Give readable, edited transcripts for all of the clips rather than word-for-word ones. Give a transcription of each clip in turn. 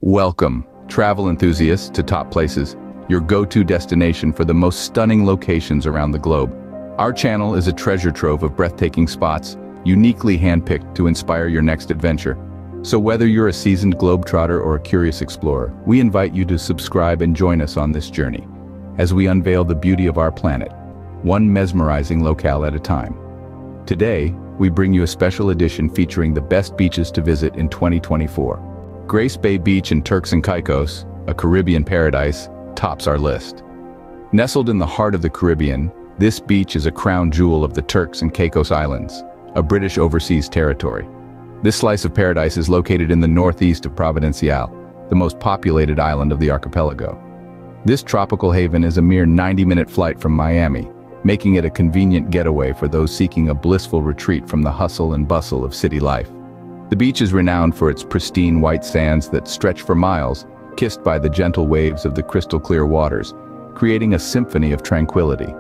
Welcome, travel enthusiasts, to Top Places, your go-to destination for the most stunning locations around the globe. Our channel is a treasure trove of breathtaking spots, uniquely handpicked to inspire your next adventure. So whether you're a seasoned globetrotter or a curious explorer, we invite you to subscribe and join us on this journey as we unveil the beauty of our planet, one mesmerizing locale at a time. Today, we bring you a special edition featuring the best beaches to visit in 2024. Grace Bay Beach in Turks and Caicos, a Caribbean paradise, tops our list. Nestled in the heart of the Caribbean, this beach is a crown jewel of the Turks and Caicos Islands, a British overseas territory. This slice of paradise is located in the northeast of Providencial, the most populated island of the archipelago. This tropical haven is a mere 90-minute flight from Miami, making it a convenient getaway for those seeking a blissful retreat from the hustle and bustle of city life. The beach is renowned for its pristine white sands that stretch for miles, kissed by the gentle waves of the crystal-clear waters, creating a symphony of tranquility.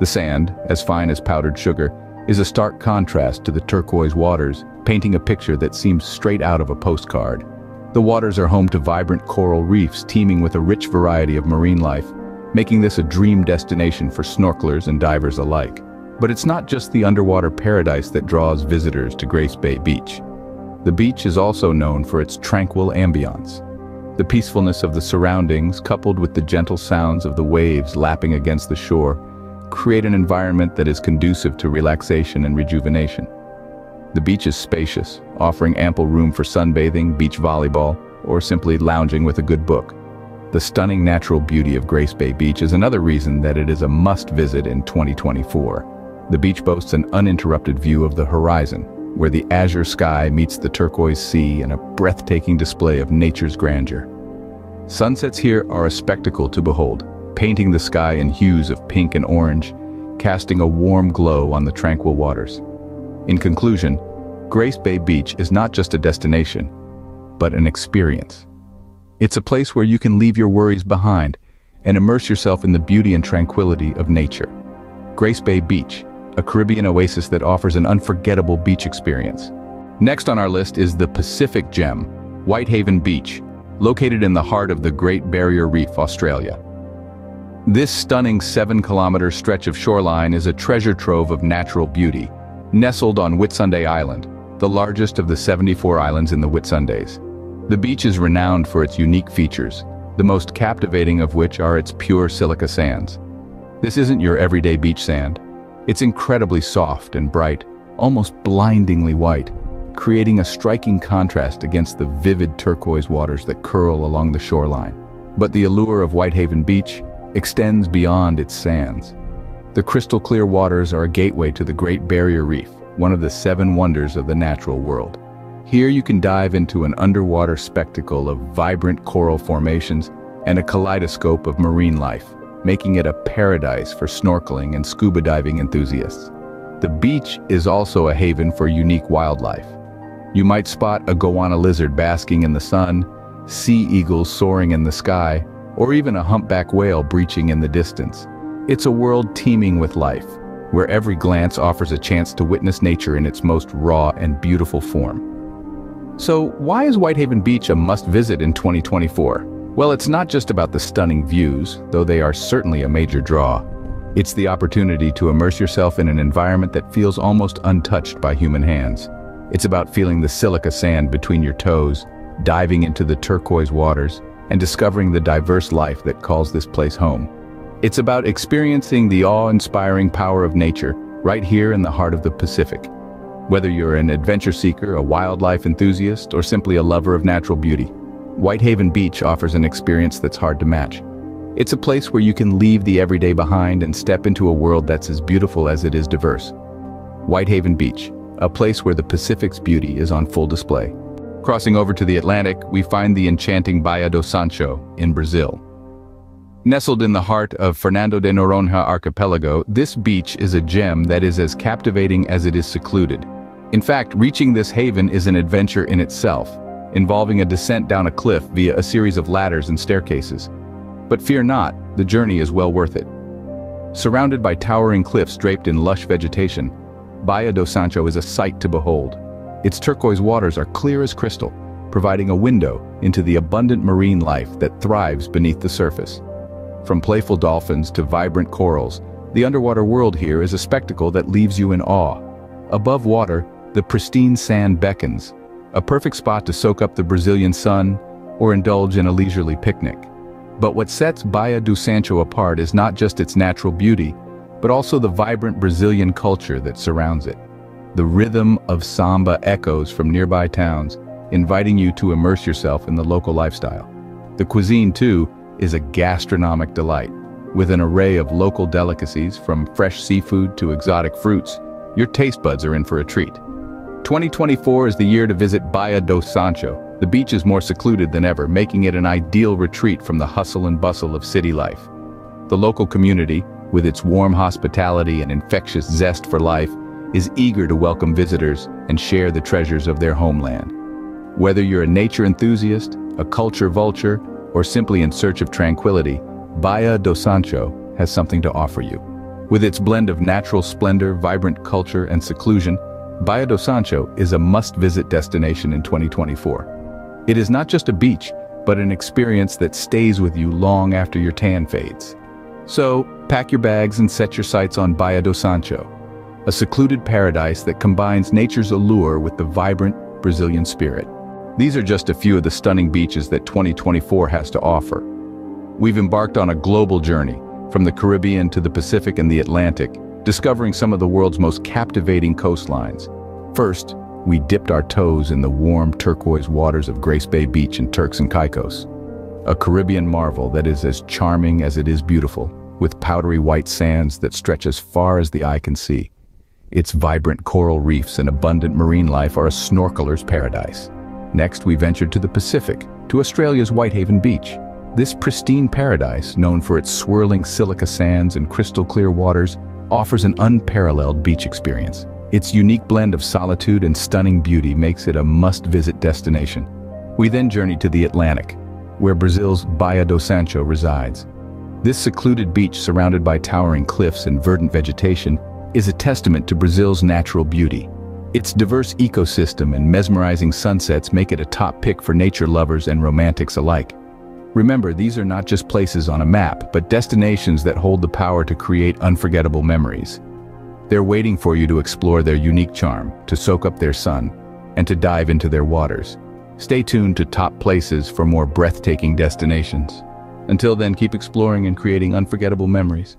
The sand, as fine as powdered sugar, is a stark contrast to the turquoise waters, painting a picture that seems straight out of a postcard. The waters are home to vibrant coral reefs teeming with a rich variety of marine life, making this a dream destination for snorkelers and divers alike. But it's not just the underwater paradise that draws visitors to Grace Bay Beach. The beach is also known for its tranquil ambiance. The peacefulness of the surroundings, coupled with the gentle sounds of the waves lapping against the shore, create an environment that is conducive to relaxation and rejuvenation. The beach is spacious, offering ample room for sunbathing, beach volleyball, or simply lounging with a good book. The stunning natural beauty of Grace Bay Beach is another reason that it is a must-visit in 2024. The beach boasts an uninterrupted view of the horizon, where the azure sky meets the turquoise sea in a breathtaking display of nature's grandeur. Sunsets here are a spectacle to behold, painting the sky in hues of pink and orange, casting a warm glow on the tranquil waters. In conclusion, Grace Bay Beach is not just a destination, but an experience. It's a place where you can leave your worries behind and immerse yourself in the beauty and tranquility of nature. Grace Bay Beach, a Caribbean oasis that offers an unforgettable beach experience. Next on our list is the Pacific Gem, Whitehaven Beach, located in the heart of the Great Barrier Reef, Australia. This stunning 7-kilometer stretch of shoreline is a treasure trove of natural beauty, nestled on Whitsunday Island, the largest of the 74 islands in the Whitsundays. The beach is renowned for its unique features, the most captivating of which are its pure silica sands. This isn't your everyday beach sand. It's incredibly soft and bright, almost blindingly white, creating a striking contrast against the vivid turquoise waters that curl along the shoreline. But the allure of Whitehaven Beach extends beyond its sands. The crystal-clear waters are a gateway to the Great Barrier Reef, one of the 7 wonders of the natural world. Here you can dive into an underwater spectacle of vibrant coral formations and a kaleidoscope of marine life, making it a paradise for snorkeling and scuba diving enthusiasts. The beach is also a haven for unique wildlife. You might spot a goanna lizard basking in the sun, sea eagles soaring in the sky, or even a humpback whale breaching in the distance. It's a world teeming with life, where every glance offers a chance to witness nature in its most raw and beautiful form. So why is Whitehaven Beach a must-visit in 2024? Well, it's not just about the stunning views, though they are certainly a major draw. It's the opportunity to immerse yourself in an environment that feels almost untouched by human hands. It's about feeling the silica sand between your toes, diving into the turquoise waters, and discovering the diverse life that calls this place home. It's about experiencing the awe-inspiring power of nature right here in the heart of the Pacific. Whether you're an adventure seeker, a wildlife enthusiast, or simply a lover of natural beauty, Whitehaven Beach offers an experience that's hard to match. It's a place where you can leave the everyday behind and step into a world that's as beautiful as it is diverse. Whitehaven Beach, a place where the Pacific's beauty is on full display. Crossing over to the Atlantic, we find the enchanting Baia do Sancho in Brazil. Nestled in the heart of Fernando de Noronha archipelago, this beach is a gem that is as captivating as it is secluded. In fact, reaching this haven is an adventure in itself, involving a descent down a cliff via a series of ladders and staircases. But fear not, the journey is well worth it. Surrounded by towering cliffs draped in lush vegetation, Baia do Sancho is a sight to behold. Its turquoise waters are clear as crystal, providing a window into the abundant marine life that thrives beneath the surface. From playful dolphins to vibrant corals, the underwater world here is a spectacle that leaves you in awe. Above water, the pristine sand beckons, a perfect spot to soak up the Brazilian sun or indulge in a leisurely picnic. But what sets Baia do Sancho apart is not just its natural beauty, but also the vibrant Brazilian culture that surrounds it. The rhythm of samba echoes from nearby towns, inviting you to immerse yourself in the local lifestyle. The cuisine, too, is a gastronomic delight. With an array of local delicacies, from fresh seafood to exotic fruits, your taste buds are in for a treat. 2024 is the year to visit Baia do Sancho. The beach is more secluded than ever, making it an ideal retreat from the hustle and bustle of city life. The local community, with its warm hospitality and infectious zest for life, is eager to welcome visitors and share the treasures of their homeland. Whether you're a nature enthusiast, a culture vulture, or simply in search of tranquility, Baia do Sancho has something to offer you. With its blend of natural splendor, vibrant culture, and seclusion, Baia do Sancho is a must-visit destination in 2024. It is not just a beach, but an experience that stays with you long after your tan fades. So, pack your bags and set your sights on Baia do Sancho, a secluded paradise that combines nature's allure with the vibrant Brazilian spirit. These are just a few of the stunning beaches that 2024 has to offer. We've embarked on a global journey, from the Caribbean to the Pacific and the Atlantic, discovering some of the world's most captivating coastlines. First, we dipped our toes in the warm turquoise waters of Grace Bay Beach in Turks and Caicos, a Caribbean marvel that is as charming as it is beautiful, with powdery white sands that stretch as far as the eye can see. Its vibrant coral reefs and abundant marine life are a snorkeler's paradise. Next, we ventured to the Pacific, to Australia's Whitehaven Beach. This pristine paradise, known for its swirling silica sands and crystal-clear waters, offers an unparalleled beach experience. Its unique blend of solitude and stunning beauty makes it a must-visit destination. We then journeyed to the Atlantic, where Brazil's Baia do Sancho resides. This secluded beach, surrounded by towering cliffs and verdant vegetation, is a testament to Brazil's natural beauty. Its diverse ecosystem and mesmerizing sunsets make it a top pick for nature lovers and romantics alike. Remember, these are not just places on a map, but destinations that hold the power to create unforgettable memories. They're waiting for you to explore their unique charm, to soak up their sun, and to dive into their waters. Stay tuned to Top Places for more breathtaking destinations. Until then, keep exploring and creating unforgettable memories.